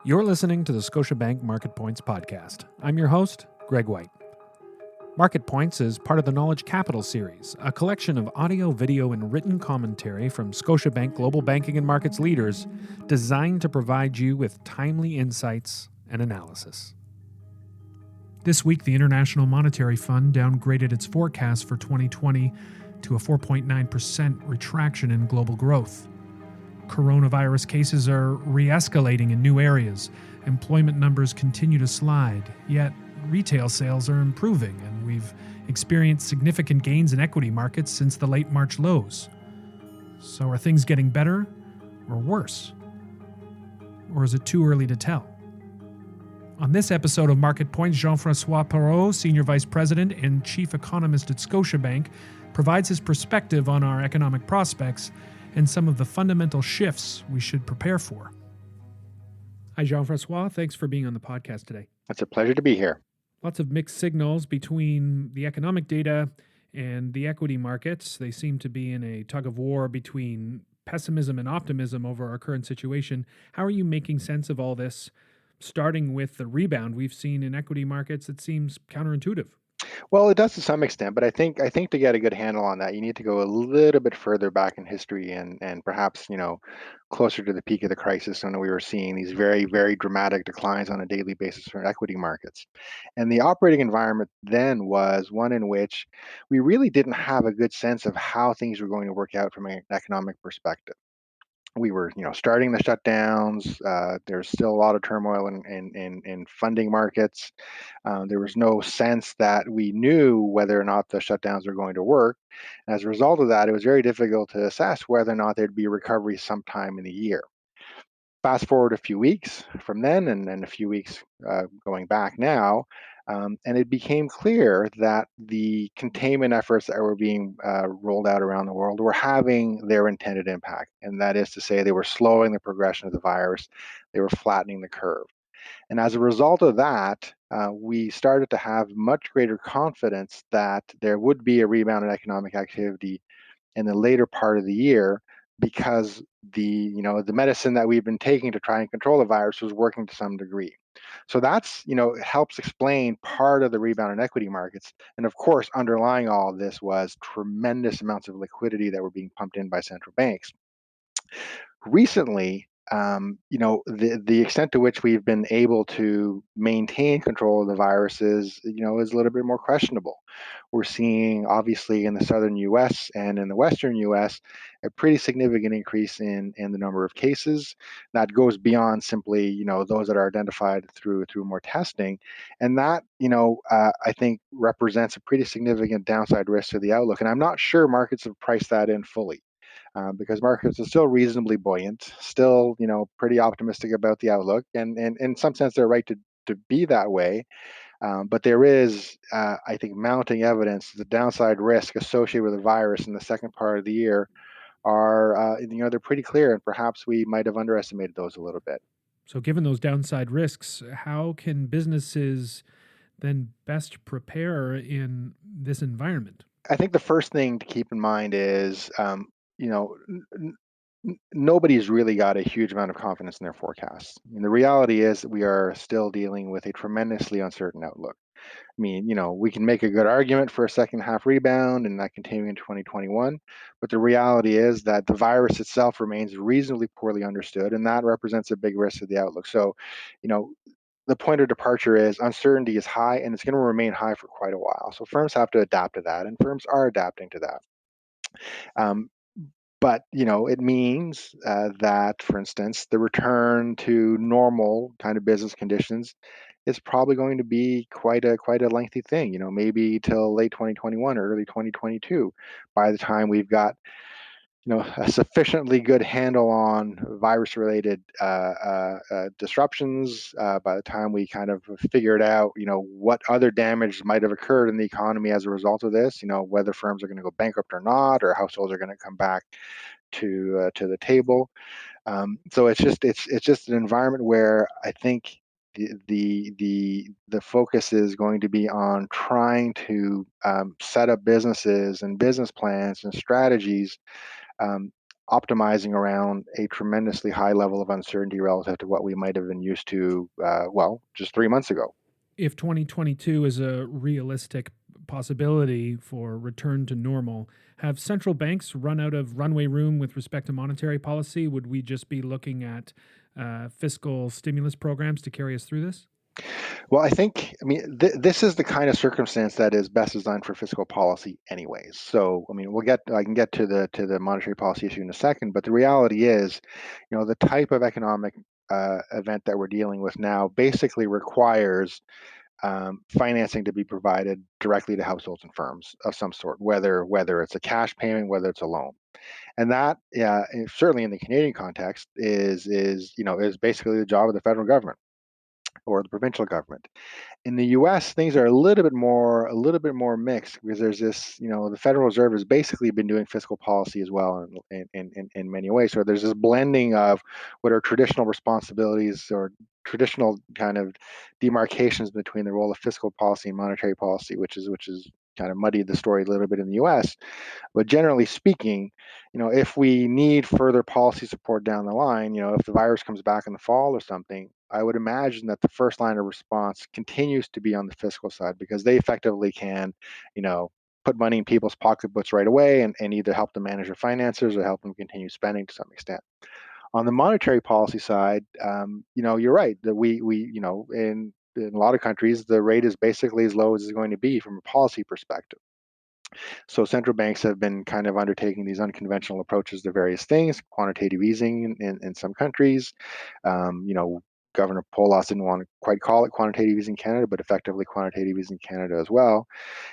You're listening to the Scotiabank Market Points podcast. I'm your host, Greg White. Market Points is part of the Knowledge Capital series, a collection of audio, video, and written commentary from Scotiabank Global Banking and Markets leaders designed to provide you with timely insights and analysis. This week, the International Monetary Fund downgraded its forecast for 2020 to a 4.9% retraction in global growth. Coronavirus cases are re-escalating in new areas. Employment numbers continue to slide, yet retail sales are improving, and we've experienced significant gains in equity markets since the late March lows. So are things getting better or worse? Or is it too early to tell? On this episode of Market Points, Jean-François Perrault, Senior Vice President and Chief Economist at Scotiabank, provides his perspective on our economic prospects and some of the fundamental shifts we should prepare for. Hi, Jean-François. Thanks for being on the podcast today. It's a pleasure to be here. Lots of mixed signals between the economic data and the equity markets. They seem to be in a tug of war between pessimism and optimism over our current situation. How are you making sense of all this, starting with the rebound we've seen in equity markets? It seems counterintuitive. Well, it does to some extent, but I think to get a good handle on that, you need to go a little bit further back in history and perhaps, closer to the peak of the crisis when we were seeing these very, very dramatic declines on a daily basis for equity markets. And the operating environment then was one in which we really didn't have a good sense of how things were going to work out from an economic perspective. We were, starting the shutdowns. There's still a lot of turmoil in funding markets. There was no sense that we knew whether or not the shutdowns were going to work. And as a result of that, it was very difficult to assess whether or not there'd be a recovery sometime in the year. Fast forward a few weeks from then, and a few weeks going back now, and it became clear that the containment efforts that were being rolled out around the world were having their intended impact. And that is to say, they were slowing the progression of the virus, they were flattening the curve. And as a result of that, we started to have much greater confidence that there would be a rebound in economic activity in the later part of the year because the medicine that we've been taking to try and control the virus was working to some degree. So that's helps explain part of the rebound in equity markets. And of course, underlying all of this was tremendous amounts of liquidity that were being pumped in by central banks. Recently, the extent to which we've been able to maintain control of the virus is a little bit more questionable. We're seeing, obviously, in the southern U.S. and in the western U.S., a pretty significant increase in the number of cases. That goes beyond simply, those that are identified through more testing, and that, I think represents a pretty significant downside risk to the outlook. And I'm not sure markets have priced that in fully. Because markets are still reasonably buoyant, still, pretty optimistic about the outlook, and in some sense they're right to be that way. But there is, I think, mounting evidence that the downside risk associated with the virus in the second part of the year are, they're pretty clear, and perhaps we might have underestimated those a little bit. So given those downside risks, how can businesses then best prepare in this environment? I think the first thing to keep in mind is, nobody's really got a huge amount of confidence in their forecasts. And the reality is that we are still dealing with a tremendously uncertain outlook. I mean, we can make a good argument for a second half rebound and that continuing in 2021, but the reality is that the virus itself remains reasonably poorly understood, and that represents a big risk to the outlook. So, the point of departure is uncertainty is high, and it's going to remain high for quite a while. So firms have to adapt to that, and firms are adapting to that. But it means that, for instance, the return to normal kind of business conditions is probably going to be quite a lengthy thing. Maybe till late 2021 or early 2022, by the time we've got a sufficiently good handle on virus-related disruptions. By the time we kind of figured out, what other damage might have occurred in the economy as a result of this, whether firms are going to go bankrupt or not, or households are going to come back to the table. So it's just an environment where I think the focus is going to be on trying to set up businesses and business plans and strategies optimizing around a tremendously high level of uncertainty relative to what we might have been used to, just 3 months ago. If 2022 is a realistic possibility for return to normal, have central banks run out of runway room with respect to monetary policy? Would we just be looking at fiscal stimulus programs to carry us through this? Well, I mean, this is the kind of circumstance that is best designed for fiscal policy, anyways. So, I mean, I can get to the monetary policy issue in a second, but the reality is, the type of economic event that we're dealing with now basically requires financing to be provided directly to households and firms of some sort, whether it's a cash payment, whether it's a loan, and that, certainly in the Canadian context, is basically the job of the federal government or the provincial government. In the U.S., things are a little bit more mixed because there's this, the Federal Reserve has basically been doing fiscal policy as well in many ways. So there's this blending of what are traditional responsibilities or traditional kind of demarcations between the role of fiscal policy and monetary policy, which is kind of muddied the story a little bit in the U.S. But generally speaking, if we need further policy support down the line, if the virus comes back in the fall or something, I would imagine that the first line of response continues to be on the fiscal side because they effectively can, put money in people's pocketbooks right away and either help them manage their finances or help them continue spending to some extent. On the monetary policy side, you're right that in a lot of countries, the rate is basically as low as it's going to be from a policy perspective. So central banks have been kind of undertaking these unconventional approaches to various things, quantitative easing in some countries. Um, you know, Governor Polas didn't want to quite call it quantitative easing in Canada, but effectively quantitative easing in Canada as well.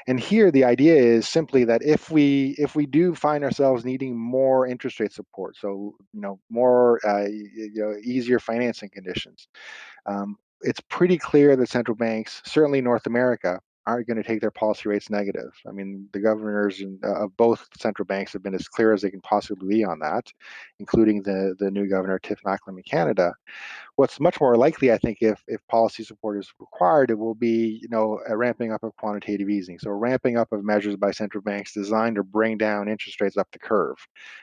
And here the idea is simply that if we do find ourselves needing more interest rate support, so more easier financing conditions, it's pretty clear that central banks, certainly North America, aren't going to take their policy rates negative. I mean, the governors of both central banks have been as clear as they can possibly be on that, including the new governor, Tiff Macklem in Canada. What's much more likely, I think, if policy support is required, it will be, a ramping up of quantitative easing. So a ramping up of measures by central banks designed to bring down interest rates up the curve.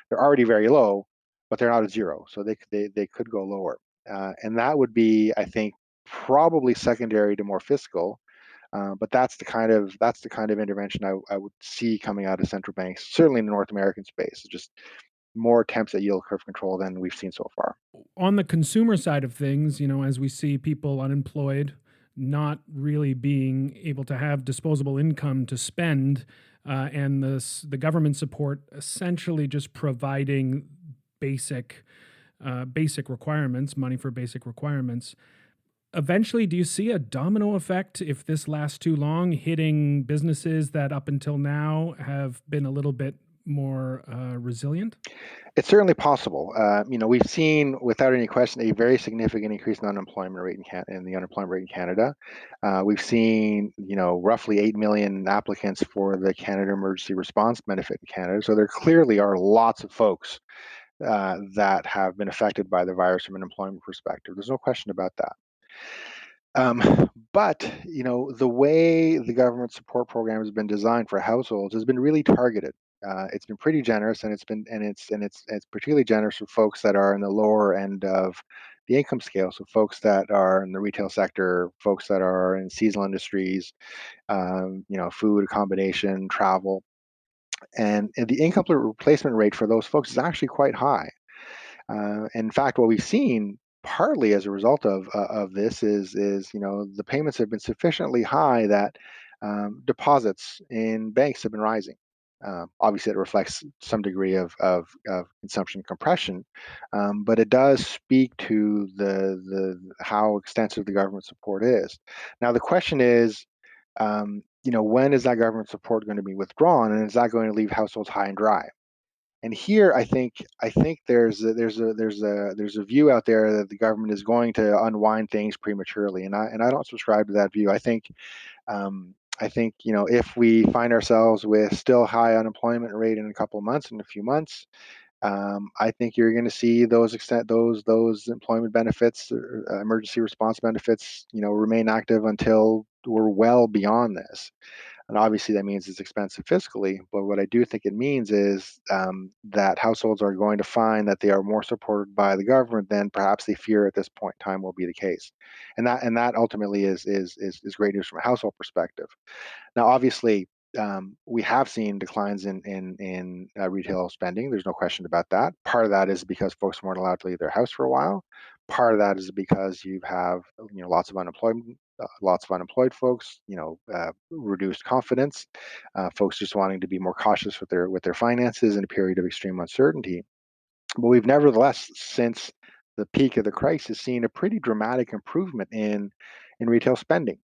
They're already very low, but they're not at zero, so they could go lower. And that would be, I think, probably secondary to more fiscal. But that's the kind of intervention I would see coming out of central banks, certainly in the North American space. Just more attempts at yield curve control than we've seen so far. On the consumer side of things, as we see people unemployed, not really being able to have disposable income to spend, and the government support essentially just providing basic basic requirements, money for basic requirements. Eventually, do you see a domino effect if this lasts too long, hitting businesses that up until now have been a little bit more resilient? It's certainly possible. We've seen, without any question, a very significant increase in unemployment rate in the unemployment rate in Canada. We've seen, roughly 8 million applicants for the Canada Emergency Response Benefit in Canada. So there clearly are lots of folks that have been affected by the virus from an employment perspective. There's no question about that. But the way the government support program has been designed for households has been really targeted. It's been pretty generous, and it's particularly generous for folks that are in the lower end of the income scale. So folks that are in the retail sector, folks that are in seasonal industries, food, accommodation, travel, and the income replacement rate for those folks is actually quite high. In fact, what we've seen partly as a result of this is the payments have been sufficiently high that deposits in banks have been rising. Obviously, it reflects some degree of consumption compression, but it does speak to the how extensive the government support is. Now, the question is, when is that government support going to be withdrawn, and is that going to leave households high and dry? And here, I think there's a view out there that the government is going to unwind things prematurely, and I don't subscribe to that view. I think if we find ourselves with still high unemployment rate in a couple of months, in a few months, I think you're going to see those employment benefits, emergency response benefits, remain active until we're well beyond this. And obviously that means it's expensive fiscally. But what I do think it means is that households are going to find that they are more supported by the government than perhaps they fear at this point in time will be the case. And that ultimately is great news from a household perspective. Now, obviously, we have seen declines in retail spending. There's no question about that. Part of that is because folks weren't allowed to leave their house for a while. Part of that is because you have lots of unemployment, lots of unemployed folks. Reduced confidence, folks just wanting to be more cautious with their finances in a period of extreme uncertainty. But we've nevertheless, since the peak of the crisis, seen a pretty dramatic improvement in retail spending.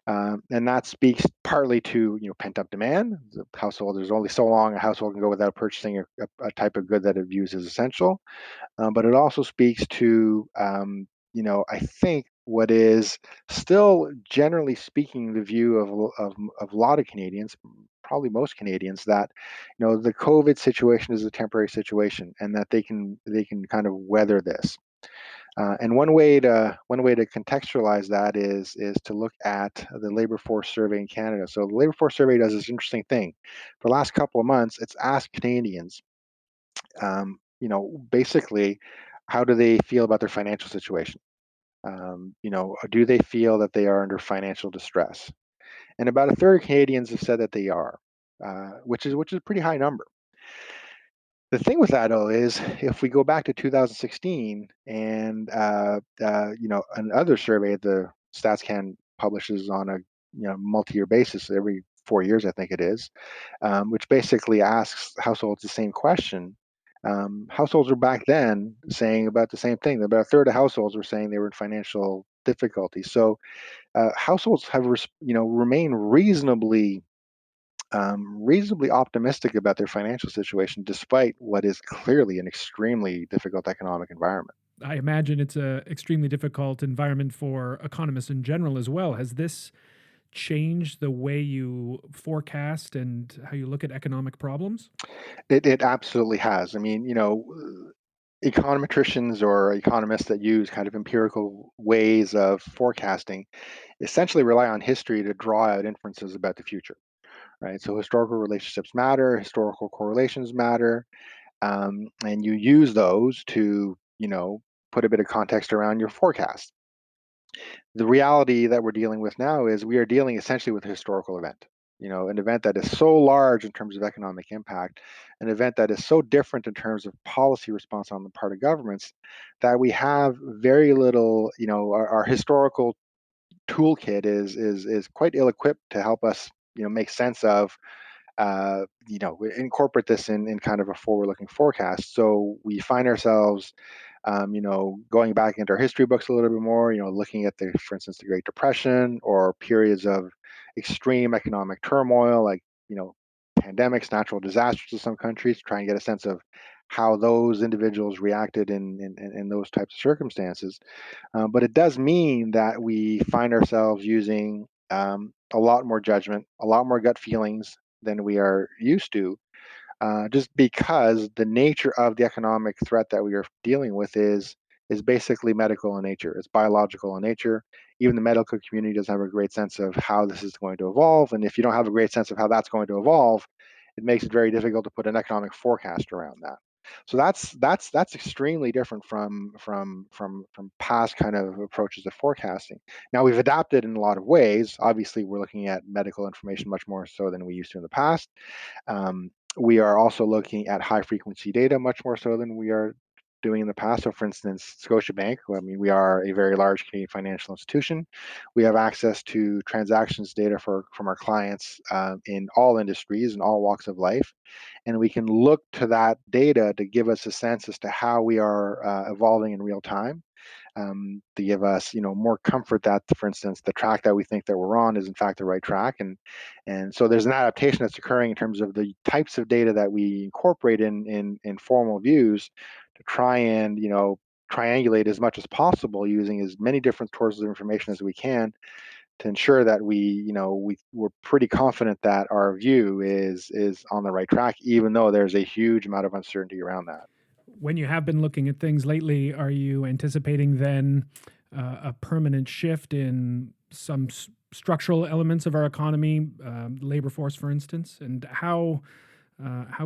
And that speaks partly to pent up demand. The household, there's only so long a household can go without purchasing a type of good that it views as essential. But it also speaks to I think what is still generally speaking the view of a lot of Canadians, probably most Canadians, that the COVID situation is a temporary situation and that they can kind of weather this. And one way to contextualize that is to look at the labor force survey in Canada. So the labor force survey does this interesting thing. For the last couple of months, it's asked Canadians, basically, how do they feel about their financial situation? Do they feel that they are under financial distress? And about a third of Canadians have said that they are, which is a pretty high number. The thing with that, though, is if we go back to 2016 and another survey the StatsCan publishes on a multi-year basis every 4 years, I think it is, which basically asks households the same question. Households were back then saying about the same thing. About a third of households were saying they were in financial difficulty. So households have remained reasonably optimistic about their financial situation, despite what is clearly an extremely difficult economic environment. I imagine it's a extremely difficult environment for economists in general as well. Has this changed the way you forecast and how you look at economic problems? It absolutely has. I mean, econometricians or economists that use kind of empirical ways of forecasting essentially rely on history to draw out inferences about the future, right? So historical relationships matter, historical correlations matter, and you use those to, put a bit of context around your forecast. The reality that we're dealing with now is we are dealing essentially with a historical event. An event that is so large in terms of economic impact, an event that is so different in terms of policy response on the part of governments, that we have very little. Our historical toolkit is quite ill-equipped to help us, make sense of incorporate this in kind of a forward-looking forecast. So we find ourselves, going back into our history books a little bit more, looking at for instance, the Great Depression or periods of extreme economic turmoil, like, pandemics, natural disasters in some countries, to try and get a sense of how those individuals reacted in those types of circumstances. But it does mean that we find ourselves using a lot more judgment, a lot more gut feelings than we are used to, just because the nature of the economic threat that we are dealing with is basically medical in nature. It's biological in nature. Even the medical community doesn't have a great sense of how this is going to evolve, and if you don't have a great sense of how that's going to evolve, it makes it very difficult to put an economic forecast around that. So that's extremely different from past kind of approaches of forecasting. Now we've adapted in a lot of ways. Obviously, we're looking at medical information much more so than we used to in the past. Um, we are also looking at high frequency data much more so than we are doing in the past. So, for instance, Scotiabank, I mean, we are a very large Canadian financial institution. We have access to transactions data from our clients in all industries and all walks of life. And we can look to that data to give us a sense as to how we are evolving in real time, to give us, more comfort that, for instance, the track that we think that we're on is in fact the right track. And so there's an adaptation that's occurring in terms of the types of data that we incorporate in formal views to try and, triangulate as much as possible using as many different sources of information as we can to ensure that we're pretty confident that our view is on the right track, even though there's a huge amount of uncertainty around that. When you have been looking at things lately, are you anticipating then a permanent shift in some structural elements of our economy, labor force, for instance, and how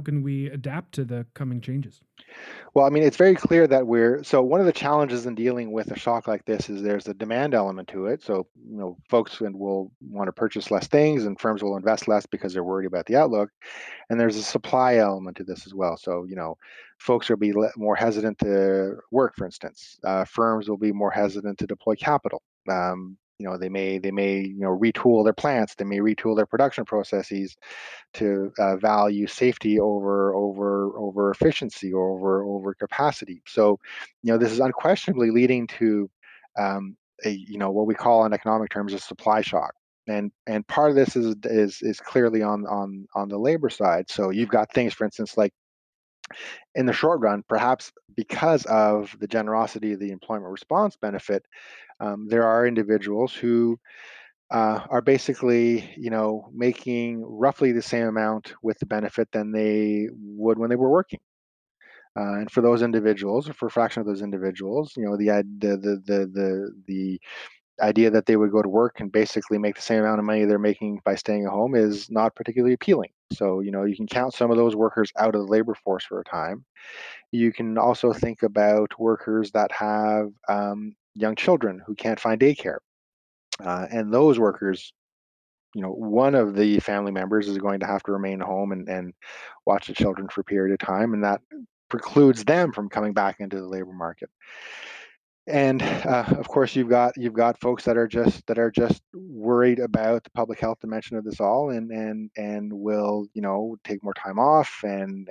can we adapt to the coming changes? Well, I mean, it's very clear that so one of the challenges in dealing with a shock like this is there's a demand element to it. So, folks will want to purchase less things and firms will invest less because they're worried about the outlook. And there's a supply element to this as well. So, folks will be more hesitant to work, for instance. Firms will be more hesitant to deploy capital. They may retool their plants. They may retool their production processes to value safety over efficiency or over capacity. So, this is unquestionably leading to what we call in economic terms a supply shock. And part of this is clearly on the labor side. So you've got things, for instance, like in the short run, perhaps because of the generosity of the employment response benefit, there are individuals who are basically, making roughly the same amount with the benefit than they would when they were working. And for those individuals, or for a fraction of those individuals, the idea that they would go to work and basically make the same amount of money they're making by staying at home is not particularly appealing. So, you can count some of those workers out of the labor force for a time. You can also think about workers that have young children who can't find daycare. And those workers, one of the family members is going to have to remain home and watch the children for a period of time, and that precludes them from coming back into the labor market. And of course, you've got folks that are just worried about the public health dimension of this all, and will take more time off and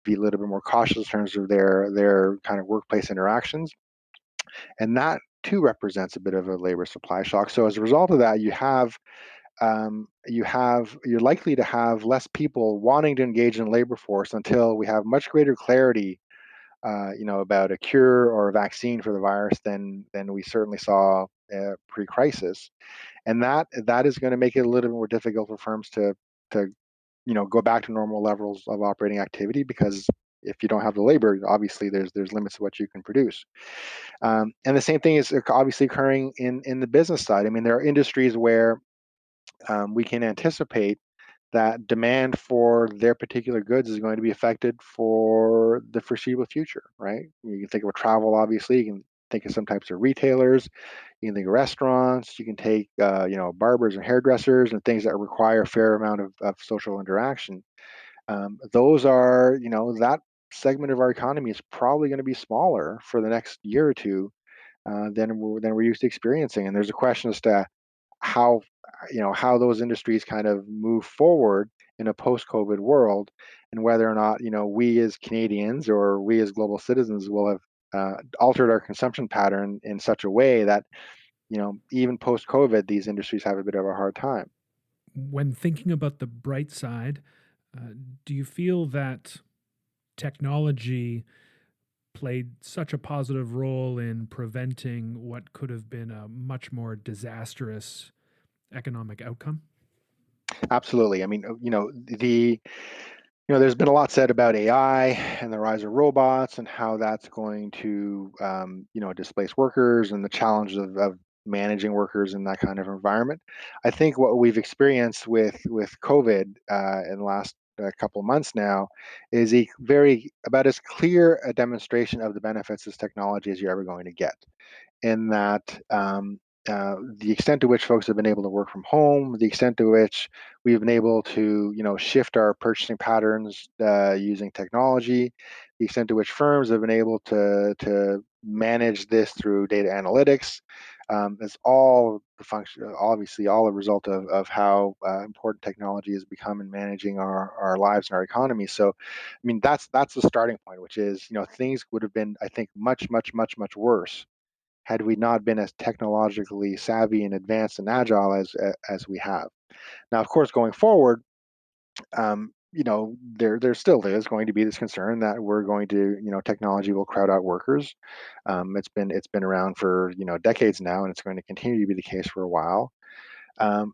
be a little bit more cautious in terms of their kind of workplace interactions, and that too represents a bit of a labor supply shock. So as a result of that, you're likely to have less people wanting to engage in labor force until we have much greater clarity, about a cure or a vaccine for the virus than we certainly saw pre-crisis, and that is going to make it a little bit more difficult for firms to go back to normal levels of operating activity, because if you don't have the labor, obviously there's limits to what you can produce. And the same thing is obviously occurring in the business side. I mean, there are industries where we can anticipate that demand for their particular goods is going to be affected for the foreseeable future, right? You can think of travel, obviously. You can think of some types of retailers. You can think of restaurants. You can take, barbers and hairdressers and things that require a fair amount of social interaction. Those are, that segment of our economy is probably going to be smaller for the next year or two than we're used to experiencing. And there's a question as to how how those industries kind of move forward in a post-COVID world, and whether or not we as Canadians or we as global citizens will have altered our consumption pattern in such a way that even post-COVID these industries have a bit of a hard time. When thinking about the bright side, uh, do you feel that technology played such a positive role in preventing what could have been a much more disastrous economic outcome? Absolutely. I mean, there's been a lot said about AI and the rise of robots and how that's going to, displace workers and the challenges of managing workers in that kind of environment. I think what we've experienced with COVID in the last couple of months now is a very about as clear a demonstration of the benefits of technology as you're ever going to get, in that the extent to which folks have been able to work from home, the extent to which we've been able to, shift our purchasing patterns using technology, the extent to which firms have been able to manage this through data analytics, is all the function, obviously, all a result of how important technology has become in managing our lives and our economy. So, I mean, that's the starting point, which is, things would have been, I think, much, much, much, much worse had we not been as technologically savvy and advanced and agile as we have. Now, of course, going forward, there still is going to be this concern that we're going to, technology will crowd out workers. It's been around for decades now, and it's going to continue to be the case for a while. I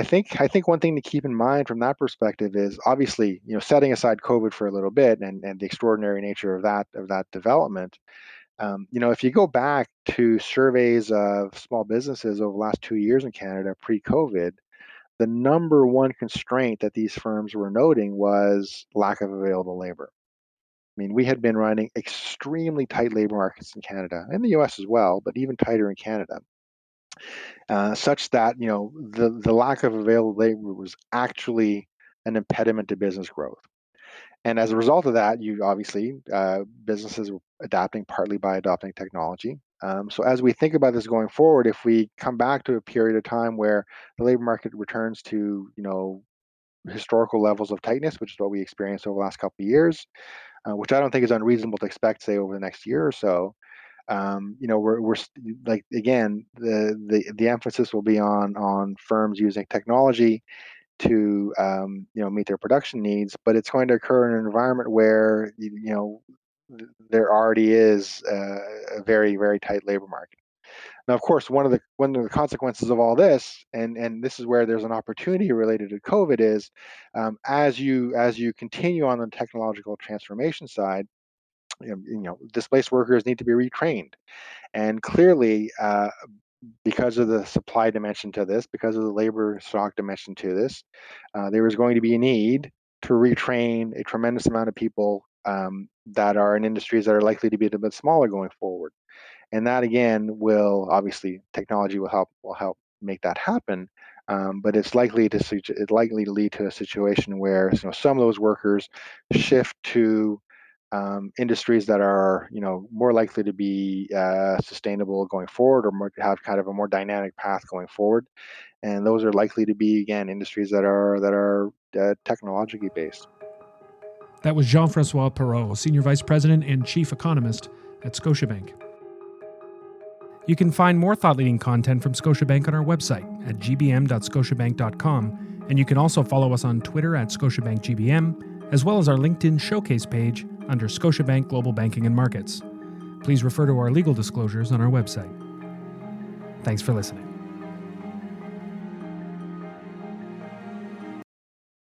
think one thing to keep in mind from that perspective is obviously, setting aside COVID for a little bit and the extraordinary nature of that development. If you go back to surveys of small businesses over the last 2 years in Canada pre-COVID, the number one constraint that these firms were noting was lack of available labor. I mean, we had been running extremely tight labor markets in Canada, and the US as well, but even tighter in Canada, such that the lack of available labor was actually an impediment to business growth. And as a result of that, you obviously businesses were adapting partly by adopting technology. So as we think about this going forward, if we come back to a period of time where the labor market returns to historical levels of tightness, which is what we experienced over the last couple of years, which I don't think is unreasonable to expect, say, over the next year or so. Like, again, the emphasis will be on firms using technology to meet their production needs, but it's going to occur in an environment where there already is a very, very tight labor market. Now, of course, one of the consequences of all this, and this is where there's an opportunity related to COVID, is as you continue on the technological transformation side, displaced workers need to be retrained, and clearly, because of the supply dimension to this, because of the labor stock dimension to this, there is going to be a need to retrain a tremendous amount of people that are in industries that are likely to be a bit smaller going forward. And that, again, will obviously, technology will help make that happen. But it's likely to lead to a situation where some of those workers shift to industries that are more likely to be sustainable going forward, or have kind of a more dynamic path going forward. And those are likely to be, again, industries that are technologically based. That was Jean-François Perrault, Senior Vice President and Chief Economist at Scotiabank. You can find more thought-leading content from Scotiabank on our website at gbm.scotiabank.com, and you can also follow us on Twitter at ScotiabankGBM, as well as our LinkedIn showcase page under Scotiabank Global Banking and Markets. Please refer to our legal disclosures on our website. Thanks for listening.